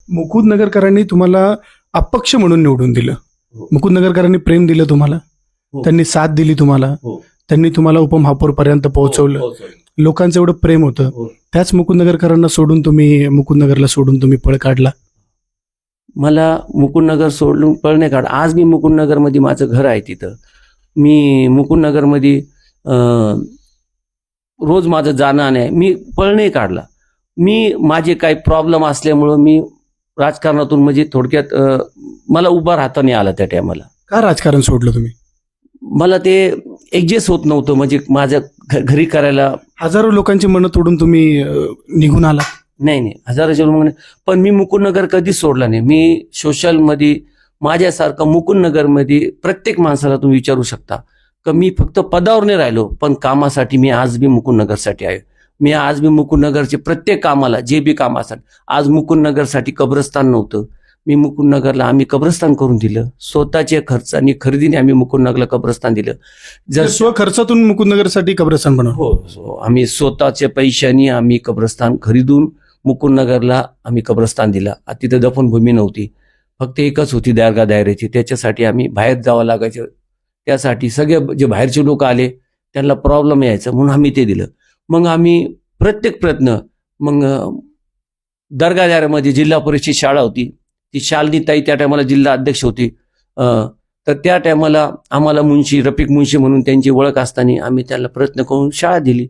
मुकुंदनगरकरांनी तुम्हाला अपक्ष म्हणून निवडून दिलं. हो. मुकुंदनगरकरांनी प्रेम दिलं तुम्हाला, हो. त्यांनी साथ दिली तुम्हाला, हो. त्यांनी तुम्हाला उपमहापौर पर्यंत पोहोचवलं. हो. लोकांचं एवढं प्रेम होतं. हो. त्याच मुकुंदनगरकरांना सोडून तुम्ही मुकुंदनगरला सोडून तुम्ही पळ काढला. मला मुकुंदनगर सोडून पळणे काढ. आज मी मुकुंदनगरमध्ये माझं घर आहे तिथं. मी मुकुंदनगरमध्ये रोज माझं जाणं आहे. मी पळणे काढला. मी माझे काही प्रॉब्लेम असल्यामुळं मी राजकारणातून म्हणजे थोडक्यात मला उभा राहता नाही आला त्या टायमाला. का राजकारण सोडलं तुम्ही? मला ते ऍडजस्ट होत नव्हतं. म्हणजे माझ्या घरी करायला हजारो लोकांची मनं तोडून तुम्ही निघून आला. नाही हजाराच्या लोक. पण मी मुकुंदनगर कधीच सोडला नाही. मी सोशलमध्ये माझ्यासारखं मुकुंदनगरमध्ये प्रत्येक माणसाला तुम्ही विचारू शकता की मी फक्त पदावर नाही राहिलो, पण कामासाठी मी आज बी मुकुंदनगरसाठी आहे. मी आज बी मुकुंदनगरचे प्रत्येक कामाला जे बी काम असतात. आज मुकुंदनगरसाठी कब्रस्तान नव्हतं, मी मुकुंदनगरला आम्ही कब्रस्तान करून दिलं. स्वतःच्या खर्चाने खरेदीने आम्ही मुकुंदनगरला कब्रस्तान दिलं. जर स्वखर्चातून मुकुंदनगरसाठी कब्रस्तान बनवलं. हो, आम्ही स्वतःच्या पैशाने आम्ही कब्रस्तान खरीदून मुकुंदनगरला आम्ही कब्रस्तान दिला. तिथं दफनभूमी नव्हती, फक्त एकच होती दर्गा दायऱ्याची. त्याच्यासाठी आम्ही बाहेर जावं लागायचं. त्यासाठी सगळे जे बाहेरचे लोक आले त्यांना प्रॉब्लेम यायचा म्हणून आम्ही ते दिलं. मग आम्ही प्रत्येक प्रयत्न मग दर्गा दायऱ्यामध्ये जिल्हा परिषद शाळा होती, ती शालिनी ताई त्या टायमाला जिल्हा अध्यक्ष होती. तर त्या टायमाला आम्हाला मुन्शी रफिक मुन्शी म्हणून त्यांची ओळख असताना आम्ही त्याला प्रयत्न करून शाळा दिली.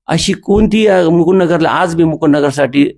अशी कोणती मुकुंदनगरला आज बी मुकुंदनगरसाठी